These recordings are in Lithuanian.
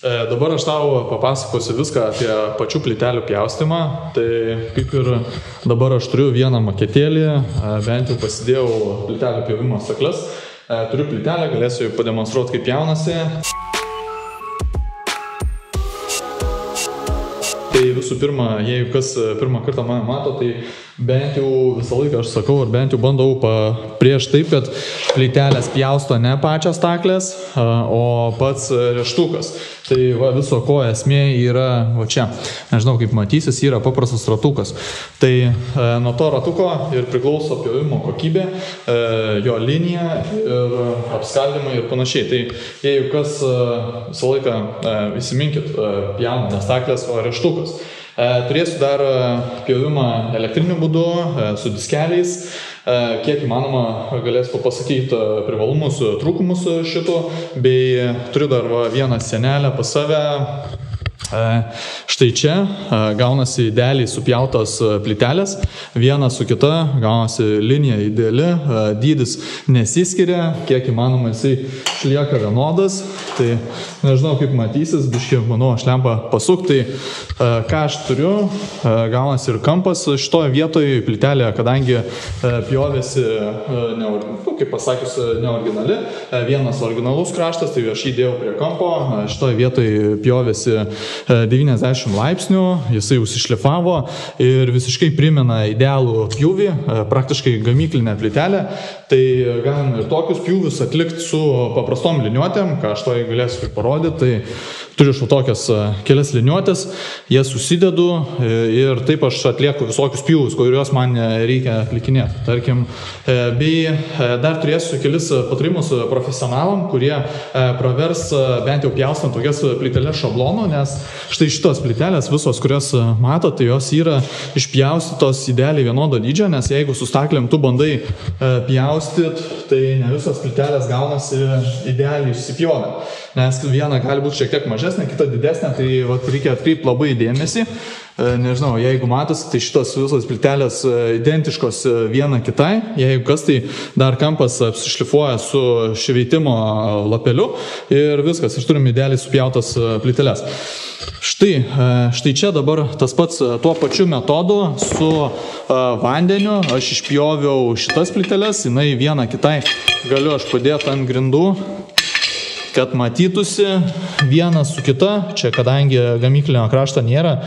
Dabar aš tau papasakosiu viską apie pačių plytelių pjaustymą. Tai kaip ir dabar aš turiu vieną maketėlį, bent jau pasidėjau plytelių pjovimo stakles. Turiu plytelę, galėsiu pademonstruoti, kaip pjaunasi. Tai visų pirma, jeigu kas pirmą kartą mane mato, tai bent jau visą laiką aš sakau, ar bent jau bandau prieš taip, kad plytelės pjausto ne pačios staklės, o pats rėžtukas. Tai va, viso ko esmė yra va čia. Nežinau, kaip matysis, yra paprastas ratukas. Tai nuo to ratuko ir priklauso pjovimo kokybė, jo linija ir apskaldymai ir panašiai. Tai jeigu kas visą laiką įsiminkit, pjauna ne staklės, o rėžtukas. Turėsiu dar pjovimą elektriniu būdu, su diskeliais. Kiek įmanoma galėsiu pasakyti privalumus, trūkumus šito, bei turiu dar vieną sienelę pas save. Štai čia gaunasi idealiai supjautos plytelės, viena su kita gaunasi linija ideali, dydis nesiskiria, kiek įmanoma jisai išlieka vienodas. Tai nežinau, kaip matysis, biškį, manau, aš lempą pasuk, tai ką aš turiu, gaunasi ir kampas šitoje vietoje plytelė, kadangi pjovėsi, kaip pasakius, neoriginali, vienas originalus kraštas, tai aš įdėjau prie kampo, šitoje vietoje pjovėsi 90 laipsnių, jisai užsišlifavo ir visiškai primena idealų pjūvį, praktiškai gamyklinę plytelę. Tai galime ir tokius pjūvius atlikti su paprastom liniuotėm, ką aš to galėsiu parodyti. Tai turiu šau tokias kelias liniuotės, jas susidedu ir taip aš atlieku visokius pjūvius, kuriuos man reikia atlikinėti. Tarkim, bei dar turėsiu kelis patarimus profesionalam, kurie pravers bent jau pjaustant tokias plyteles šablonų, nes štai šitos plytelės visos, kurias matote, tai jos yra išpjaustytos idealiai vienodo dydžio, nes jeigu su staklėm tu bandai pjaustyt, tai ne visos plytelės gaunasi idealiai išsipjovę. Nes viena gali būti šiek tiek mažesnė, kita didesnė, tai reikia atkreipti labai dėmesį. Nežinau, jeigu matosi, tai šitos visos plytelės identiškos viena kitai. Jeigu kas, tai dar kampas apsišlifuoja su šveitimo lapeliu ir viskas, aš turim idealiai supjautas plyteles. Štai čia dabar tas pats tuo pačiu metodu su vandeniu. Aš išpjoviau šitas plyteles, jinai viena kitai galiu aš padėti ant grindų, kad matytųsi viena su kita. Čia kadangi gamyklinio krašto nėra,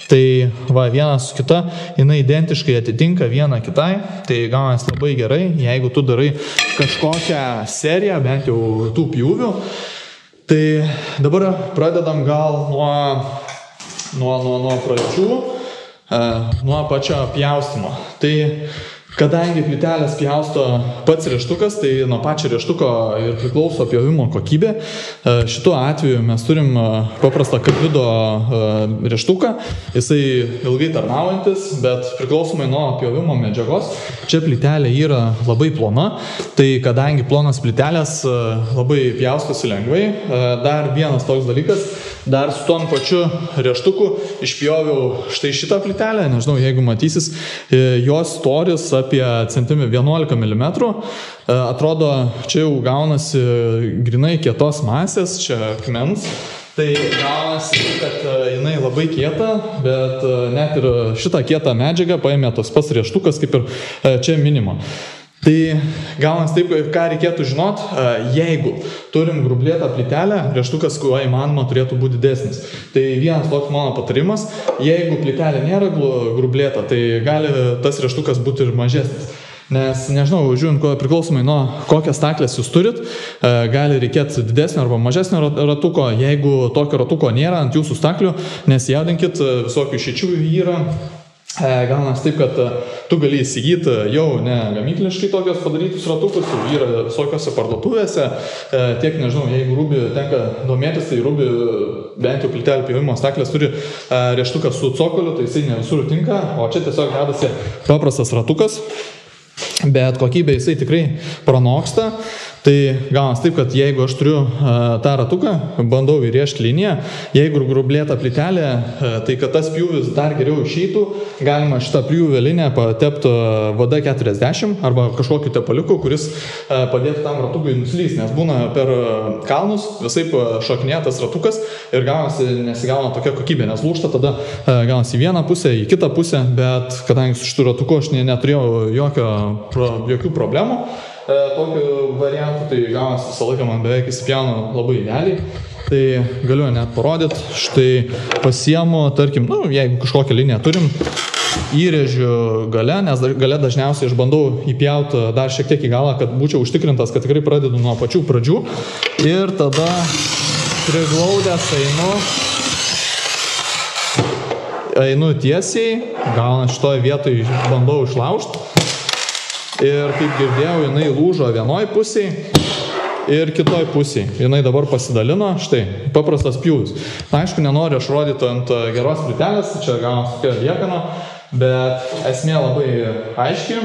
tai va, viena su kita, jinai identiškai atitinka viena kitai, tai gaunasi labai gerai. Jeigu tu darai kažkokią seriją, bent jau tų pjūvių, tai dabar pradedam gal nuo pradžių, nuo pačio pjaustymo. Tai kadangi plytelės pjausto pats rėžtukas, tai nuo pačio rėžtuko ir priklauso pjovimo kokybė. Šituo atveju mes turim paprastą karbido rėžtuką. Jisai ilgai tarnaujantis, bet priklausomai nuo pjovimo medžiagos. Čia plytelė yra labai plona, tai kadangi plonas plytelės labai pjaustosi lengvai. Dar vienas toks dalykas, dar su tom pačiu rėžtuku išpjoviau štai šitą plytelę, nežinau, jeigu matysis, jos storis apie 11 mm. Atrodo, čia jau gaunasi grinai kietos masės, čia akmens. Tai gaunasi, kad jinai labai kieta, bet net ir šitą kietą medžiagą paėmė tos pats rėžtukas, kaip ir čia minima. Tai gaunasi taip, ką reikėtų žinot, jeigu turim grublėtą plytelę, rėžtukas, kuo įmanoma, turėtų būti didesnis. Tai vienas toks mano patarimas, jeigu plytelė nėra grublėta, tai gali tas rėžtukas būti ir mažesnis. Nes, nežinau, žiūrint, priklausomai nuo kokias staklės jūs turit, gali reikėti didesnio arba mažesnio ratuko. Jeigu tokio ratuko nėra ant jūsų staklių, nesijaudinkit, visokių išeičių yra. Gaunas taip, kad tu gali įsigyti jau ne gamykliškai tokios padarytus ratukus, jau yra visokiose parduotuvėse. Tiek, nežinau, jeigu Ruby tenka domėtis, tai Ruby bent jau plytelių pjovimo staklės turi rėžtuką su cokoliu, tai jisai ne visur tinka, o čia tiesiog dedasi paprastas ratukas, bet kokybė jisai tikrai pranoksta. Tai gaunas taip, kad jeigu aš turiu tą ratuką, bandau įrėžti liniją, jeigu grublėta plytelė, tai kad tas pjūvis dar geriau išeitų, galima šitą pjūvę liniją patepti VD40 arba kažkokiu tepaliuku, kuris padėtų tam ratukui nuslysti, nes būna per kalnus visaip šokinėja tas ratukas ir gaunasi nesigauna tokia kokybė, nes lūžta, tada gaunasi į vieną pusę, į kitą pusę, bet kadangi su šitų ratuku aš neturėjau jokių problemų, tokiu variantu, tai gaunasi visą laiką man beveik įsipjauna labai idealiai. Tai galiu net parodyti, štai pasiemu, tarkim, jeigu kažkokią liniją turim, įrėžiu gale, nes gale dažniausiai aš bandau įpjauti dar šiek tiek į galą, kad būčiau užtikrintas, kad tikrai pradedu nuo pačių pradžių. Ir tada priglaudęs einu tiesiai, gauna šitoje vietoje bandau išlaužti. Ir kaip girdėjau, jinai lūžo vienoj pusėj ir kitoj pusėj. Jinai dabar pasidalino, štai, paprastas pjūvis. Na, aišku, nenoriu aš rodyti ant geros plytelės, čia gauna tokia liekana, bet esmė labai aiški.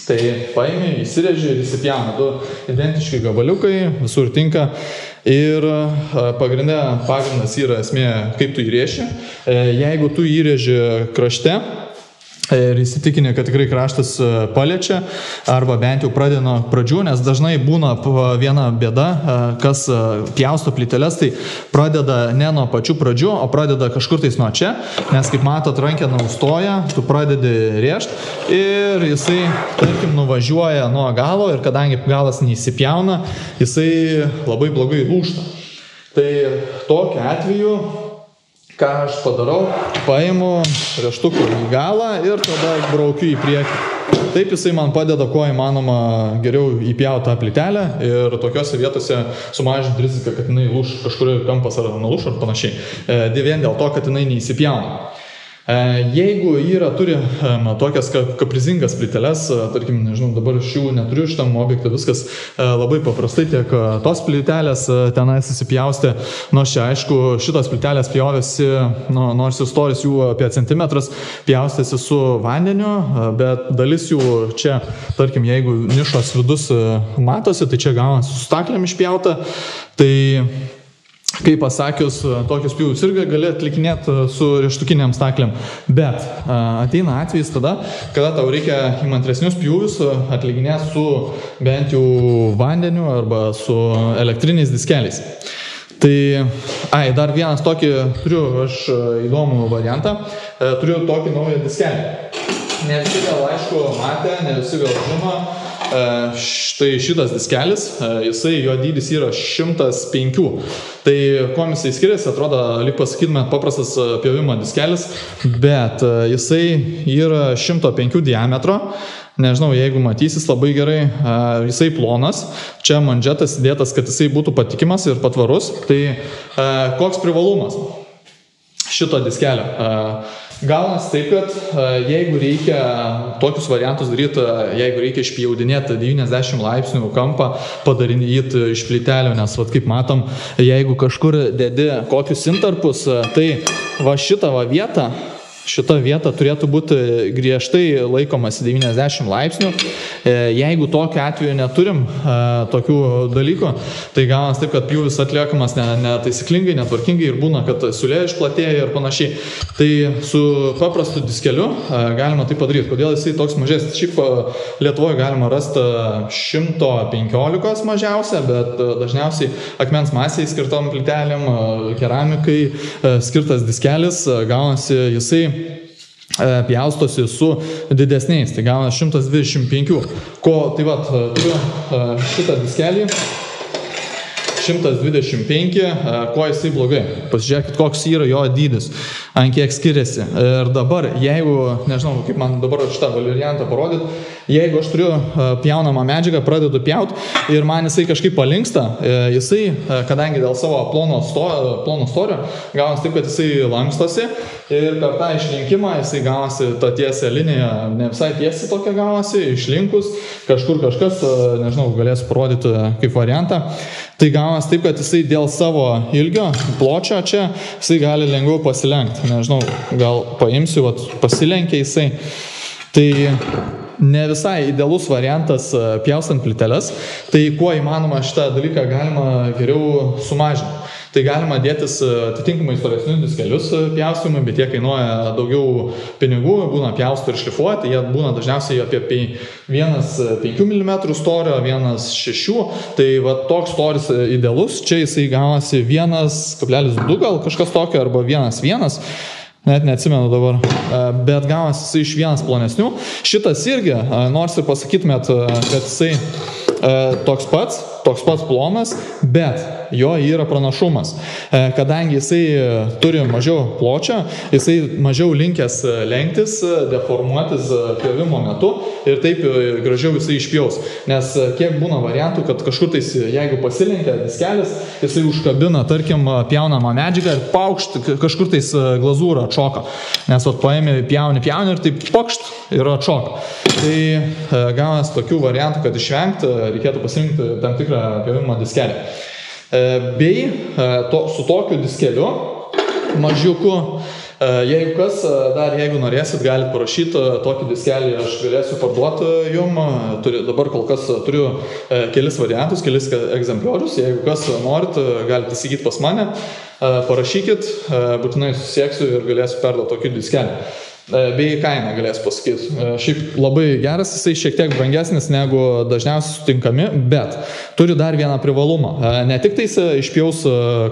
Tai paimi, įsirėži ir įsipjauna. Du identiški gabaliukai, visur tinka. Ir pagrindas yra esmė, kaip tu įrėši. Jeigu tu įrėži krašte, ir įsitikinę, kad tikrai kraštas paliečia arba bent jau pradeda nuo pradžių, nes dažnai būna viena bėda, kas pjausto plyteles, tai pradeda ne nuo pačių pradžių, o pradeda kažkur tais nuo čia, nes kaip matot, rankena užstoja, tu pradedi rėžti ir jisai, tarkim, nuvažiuoja nuo galo ir kadangi galas neįsipjauna, jisai labai blogai lūžta. Tai tokiu atveju ką aš padarau, paimu rėžtuku į galą ir tada braukiu į priekį. Taip jisai man padeda, kuo įmanoma geriau įpjauti tą plytelę ir tokiose vietose sumažinti riziką, kad jinai lūž kažkur kampas ar nulūž ar panašiai. Vien dėl to, kad jinai neįsipjauna. Jeigu turi tokias kaprizingas plyteles, tarkim, nežinau, dabar šių neturiu šitam objektą, viskas labai paprastai, tiek tos plytelės tenais įsipjaustė, nors čia, aišku, šitos plytelės pjovėsi, nors ir storis jų apie centimetras, pjaustėsi su vandeniu, bet dalis jų čia, tarkim, jeigu nišos vidus matosi, tai čia gaunasi su staklėm išpjauta, tai kaip pasakius, tokius pjūvius irgi gali atlikinėti su rėžtukiniam staklėm, bet ateina atvejis tada, kada tau reikia įmantresnius pjūvius atlikinėti su bent jau vandeniu arba su elektriniais diskeliais. Tai, dar vienas tokį turiu aš įdomų variantą, turiu tokį naują diskelį. Ne visi gal aišku matė, ne visi gal žino. Štai šitas diskelis, jo dydis yra 105. Tai kuom jisai skiriasi, atrodo, lyg pasakytume, paprastas pjovimo diskelis, bet jisai yra 105 diametro. Nežinau, jeigu matysis labai gerai, jisai plonas. Čia manžetas įdėtas, kad jisai būtų patikimas ir patvarus. Tai koks privalumas šito diskelio? Gaunasi taip, kad jeigu reikia tokius variantus daryti, jeigu reikia išpjaudinėti 90 laipsnių kampą, padarinyti iš plytelio, nes kaip matom, jeigu kažkur dedi kokius intarpus, tai šita vieta turėtų būti griežtai laikomas 90 laipsnių. Jeigu tokiu atveju neturim tokių dalykų, tai gaunasi taip, kad pjūvis atliekamas netaisyklingai, netvarkingai ir būna, kad siūlė išplatėja ir panašiai. Tai su paprastu diskeliu galima tai padaryti. Kodėl jisai toks mažesnis? Šiaip Lietuvoje galima rasti 115 mažiausia, bet dažniausiai akmens masėje skirtom plytelėm, keramikai skirtas diskelis, gaunasi jisai pjaustosi su didesniais, tai gauna 125. Tai turiu šitą diskelį 125, kuo jisai blogai. Pasižiūrėkit, koks yra jo dydis, ant kiek skiriasi. Ir dabar, jeigu, nežinau, kaip man dabar šitą variantą parodyti, jeigu aš turiu pjaunamą medžiagą, pradedu pjaut ir man jisai kažkaip palinksta, jisai, kadangi dėl savo plono storio, gaunasi taip, kad jisai lankstosi ir per tą išlinkimą jisai gaunasi tą tiesią liniją, ne visai tiesiai tokia gaunasi, išlinkus, kažkur kažkas, nežinau, galėsiu parodyti kaip variantą. Tai gaunasi taip, kad jisai dėl savo ilgio, pločio čia, jisai gali lengviau pasilenkti. Nežinau, gal paimsiu, pasilenkia jisai. Tai ne visai idealus variantas pjaustant plyteles, tai kuo įmanoma šitą dalyką galima geriau sumažinti. Tai galima dėtis atitinkamai storesnius diskelius pjaustymui, bet jie kainuoja daugiau pinigų, būna pjausto ir šlifuoti, jie būna dažniausiai apie 1,5 mm storio, 1,6, tai va toks storis idealus, čia jisai gaunasi 1,2 gal kažkas tokio, arba 1,1, net neatsimenu dabar, bet gaunasi iš vienas plonesnių. Šitas irgi, nors ir pasakytumėt, kad jisai toks pats plonas, bet jo yra pranašumas. Kadangi jisai turi mažiau pločio, jisai mažiau linkęs lenktis, deformuotis pjovimo metu ir taip gražiau jisai išpjaus. Nes kiek būna variantų, kad kažkur tais, jeigu pasilenkia diskelis, jisai užkabina, tarkim, pjaunamą medžiagą ir paukšt, kažkur tais glazūrą atšoka. Nes paėmė pjauni ir taip pakšt ir atšoka. Tai gavęs tokių variantų, kad išvengti, reikėtų pasirinkti tam tikrą pjovimo diskelį. Bei su tokiu diskeliu, mažiuku, jeigu norėsit, galite parašyti tokį diskelį, aš galėsiu parduoti jum. Dabar kol kas turiu kelis variantus, kelis egzempliorius. Jeigu kas norit, galite įsigyti pas mane, parašykit, būtinai susieksiu ir galėsiu perduoti tokį diskelį. Bei kainą galėsiu pasakyti. Šiaip labai geras, jisai šiek tiek brangesnis negu dažniausiai sutinkami, bet turi dar vieną privalumą. Ne tik tais išpjaus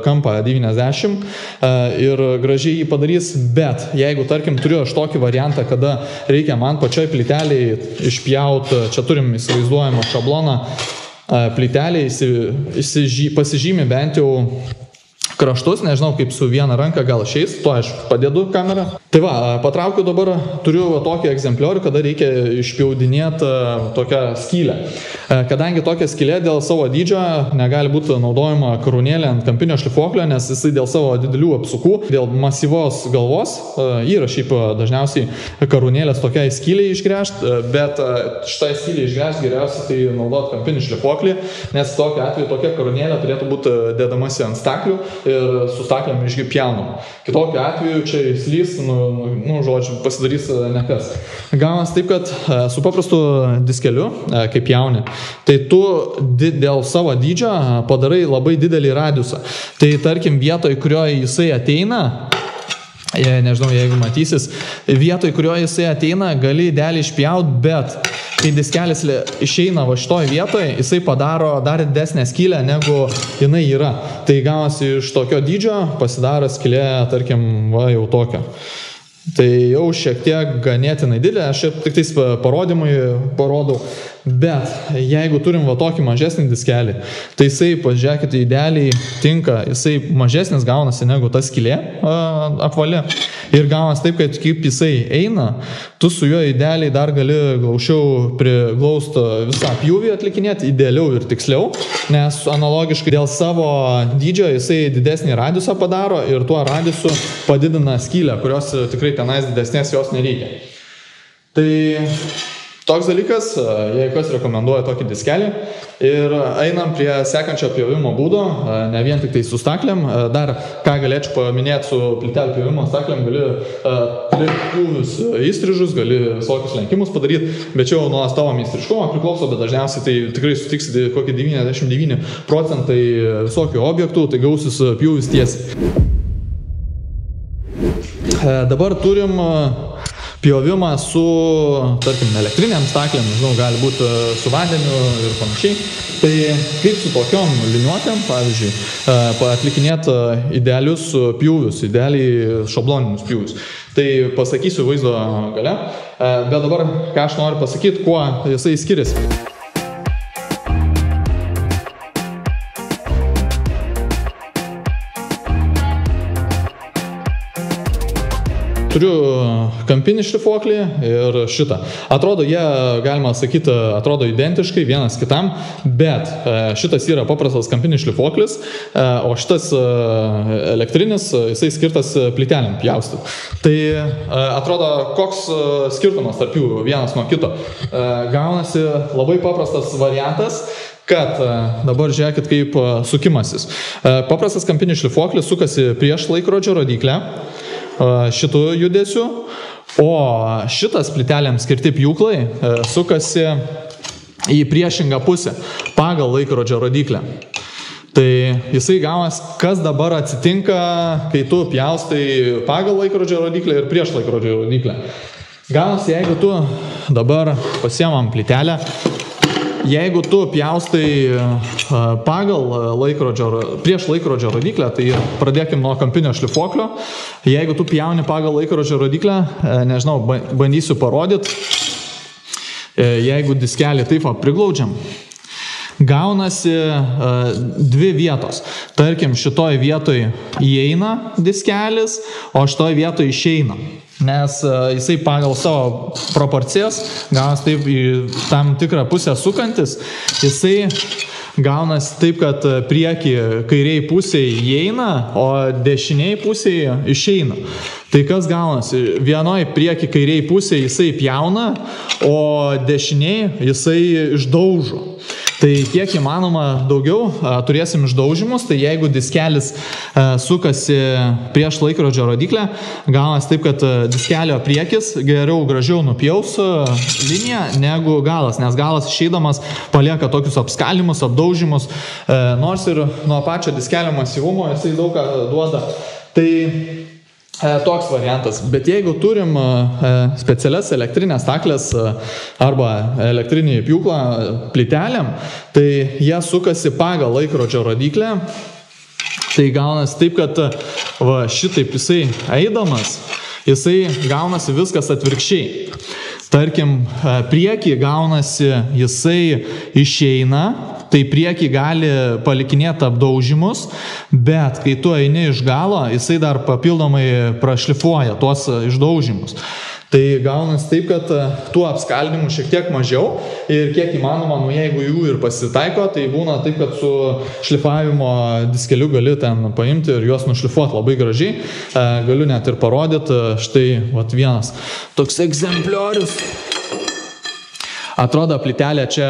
kampą 90 ir gražiai jį padarys, bet jeigu, tarkim, turiu aš tokį variantą, kada reikia man pačioj plyteliai išpjauti, čia turim įsivaizduojamą šabloną, plyteliai pasižymi bent jau kraštus, nežinau kaip su viena ranka gal išeis, to aš padedu kamerą. Tai va, patraukiu dabar, turiu tokį egzempliorių, kada reikia išpjaudinėti tokią skylę. Kadangi tokia skylė dėl savo dydžio negali būti naudojama karūnėlė ant kampinio šlifuoklio, nes jisai dėl savo didelių apsukų, dėl masyvos galvos, yra šiaip dažniausiai karūnėlės tokiai skyliai išgręžti, bet šitai skyliai išgręžti geriausiai tai naudoti kampinį šlifuoklį, nes tokiu atveju tokia karūnėlė turėtų būti dedamasi ant staklių ir su staklėm išpjaunama. Kitokiu atveju čia įslys, žodžiu, pasidarys nekas. Gaunas taip, kad su paprastu diskeliu, kaip jauni, tai tu dėl savo dydžio padarai labai didelį radiusą. Tai tarkim vietoj, kurioje jisai ateina, nežinau, jeigu matysis, vietoj, kurioje jisai ateina, gali idealiai išpjaut, bet kai diskelis išeina va šitoj vietoje, jisai padaro dar didesnę skylę, negu jinai yra. Tai gaunasi iš tokio dydžio, pasidaro skylė, tarkim, va jau tokio. Tai jau šiek tiek ganėtinai didelė, aš tik tais parodymui parodau, bet jeigu turim va tokį mažesnį diskelį, tai jisai, pažiūrėkite, idealiai tinka, jisai mažesnis gaunasi negu ta skylė apvali ir gaunas taip, kad kaip jisai eina, tu su juo idealiai dar gali glaušiau priglaust visą pjūvį atlikinėti, idealiau ir tiksliau, nes analogiškai dėl savo dydžio jisai didesnį radiusą padaro ir tuo radiusu padidina skylę, kurios tikrai tenais didesnės jos nereikia. Tai toks dalykas, jei kas rekomenduoja tokį diskelį. Ir einam prie sekančio pjovimo būdo, ne vien tik tai su staklėm. Dar ką galėčiau paminėti su plytelių pjovimo staklėm, gali pjūvius įstrižus, gali visokius lenkimus padaryti, bet čia jau nuo tavo meistriškumo priklauso, bet dažniausiai tai tikrai sutiksite kokį 99% visokių objektų, tai gausis pjūvis tiesiai. Dabar turim pjovimą su, tarkim, elektriniam staklėm, žinau, gali būti su vandeniu ir panašiai. Tai kaip su tokiom liniuotėm, pavyzdžiui, atlikinėti idealius pjūvius, idealiai šabloninius pjūvius. Tai pasakysiu vaizdo gale, bet dabar ką aš noriu pasakyti, kuo jisai skiriasi. Turiu kampinį šlifuoklį ir šitą. Atrodo, jie, galima sakyti, atrodo identiškai vienas kitam, bet šitas yra paprastas kampinis šlifuoklis, o šitas elektrinis, jisai skirtas plytelėm pjaustyti. Tai atrodo, koks skirtumas tarp jų vienas nuo kito. Gaunasi labai paprastas variantas, kad dabar žiūrėkit kaip sukimasis. Paprastas kampinis šlifuoklis sukasi prieš laikrodžio rodyklę, šitų judesių, O šitas plytelėms skirti pjūklai sukasi į priešingą pusę pagal laikrodžio rodyklę. Tai jisai gavas, kas dabar atsitinka, kai tu pjaustai pagal laikrodžio rodyklę ir prieš laikrodžio rodyklę. Gavas, jeigu tu dabar pasiemam plytelę, jeigu tu pjaustai prieš laikrodžio rodyklę, tai pradėkim nuo kampinio šlifuoklio. Jeigu tu pjauni pagal laikrodžio rodyklę, nežinau, bandysiu parodyti, jeigu diskelį taip priglaudžiam, gaunasi dvi vietos. Tarkim, šitoj vietoj įeina diskelis, o šitoj vietoj išeina. Nes jisai pagal savo proporcijas gaunasi taip į tam tikrą pusę sukantis, jisai gaunasi taip, kad priekį kairiai pusėje įeina, o dešiniai pusėje išeina. Tai kas gaunasi? Vienoj priekį kairiai pusėje jisai pjauna, o dešiniai jisai išdaužo. Tai kiek įmanoma daugiau turėsim išdaužimus, tai jeigu diskelis sukasi prieš laikrodžio rodyklę, gaunasi taip, kad diskelio priekis gražiau nupjaus liniją negu galas, nes galas išeidamas palieka tokius apskalimus, apdaužimus, nors ir nuo pačio diskelio masyvumo jisai daug ką duoda. Tai toks variantas. Bet jeigu turim specialias elektrinės staklės arba elektrinį pjūklą plytelėm, tai jie sukasi pagal laikrodžio rodyklę. Tai gaunasi taip, kad šitaip jisai eidamas, jisai gaunasi viskas atvirkščiai. Tarkim, priekį gaunasi jisai išeina, tai priekį gali palikinėti apdaužimus, bet kai tu eini iš galo, jisai dar papildomai prašlifuoja tuos išdaužimus. Tai gaunasi taip, kad tų apskaldimų šiek tiek mažiau ir kiek įmanoma, jeigu jų ir pasitaiko, tai būna taip, kad su šlifavimo diskeliu gali ten paimti ir juos nušlifuoti labai gražiai. Galiu net ir parodyti, štai vienas toks egzempliorius. Atrodo, plytelė čia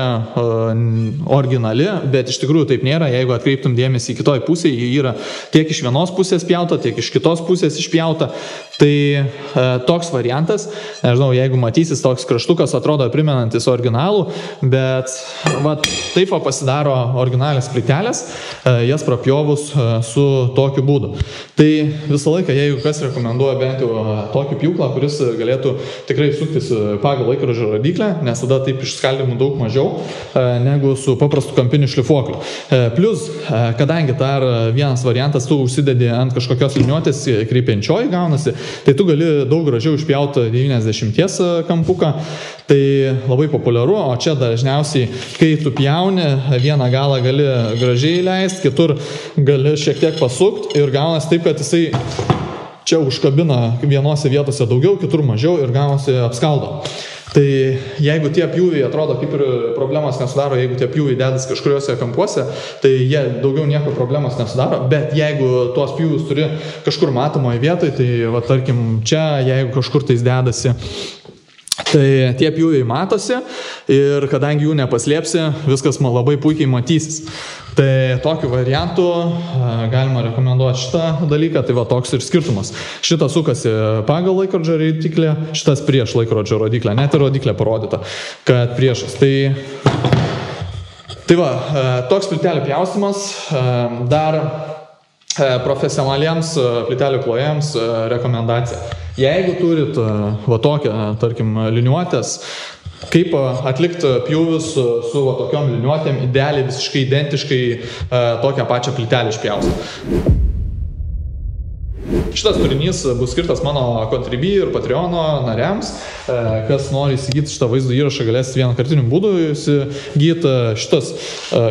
originali, bet iš tikrųjų taip nėra. Jeigu atkreiptum dėmesį į kitoj pusėje, ji yra tiek iš vienos pusės pjauta, tiek iš kitos pusės išpjauta. Tai toks variantas, nežinau, jeigu matysis toks kraštukas, atrodo primenantis originalų, bet taip pasidaro originalias plytelės, jas prapjovus su tokiu būdu. Tai visą laiką, jeigu kas rekomenduoja bent jau tokį pjūklą, kuris galėtų tikrai suktis pagal laikrodžio rodyklę, nes tada taip išskaldimų daug mažiau negu su paprastu kampiniu šlifuokliu. Plus, kadangi dar vienas variantas, tu užsidedi ant kažkokios liniuotės kreipiančioji gaunasi, tai tu gali daug gražiau išpjauti 90 kampuką, tai labai populiaru, o čia dažniausiai, kai tu pjauni, vieną galą gali gražiai leisti, kitur gali šiek tiek pasukti ir gaunasi taip, kad jisai čia užkabina vienose vietose daugiau, kitur mažiau ir gaunasi apskaldo. Tai jeigu tie pjūviai atrodo kaip ir problemos nesudaro, jeigu tie pjūviai dedas kažkuriuose kampuose, tai jie daugiau nieko problemos nesudaro, bet jeigu tuos pjūvius turi kažkur matomoje vietoje, tai tarkim čia, jeigu kažkur tais dedasi, tai tie pjūviai matosi ir kadangi jų nepaslėpsi, viskas labai puikiai matysis. Tai tokiu variantu galima rekomenduoti šitą dalyką, tai toks ir skirtumas. Šitas sukasi pagal laikrodžio rodyklę, šitas prieš laikrodžio rodyklę, net ir rodyklė parodyta, kad priešas. Tai toks plytelių pjaustymas, dar profesionaliems plytelių klojams rekomendacija. Jeigu turit tokią, tarkim, liniuotės, kaip atlikti pjūvius su tokiom liniuotėm, idealiai visiškai identiškai tokią pačią plytelę išpjaustyti. Šitas turinys bus skirtas mano Contribui ir Patreono nariams. Kas nori įsigyti šitą vaizdo įrašą, galės vienkartiniu būdu įsigyti. Šitas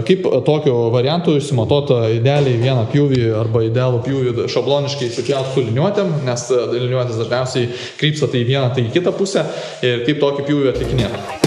kaip tokiu variantu išsimatuota idealiai vieną pjūvį arba idealų pjūvį šabloniškai įsipjauti su liniuotėm, nes liniuotės dažniausiai krypsta tai į vieną, tai į kitą pusę ir kaip tokį pjūvį atlikinėti.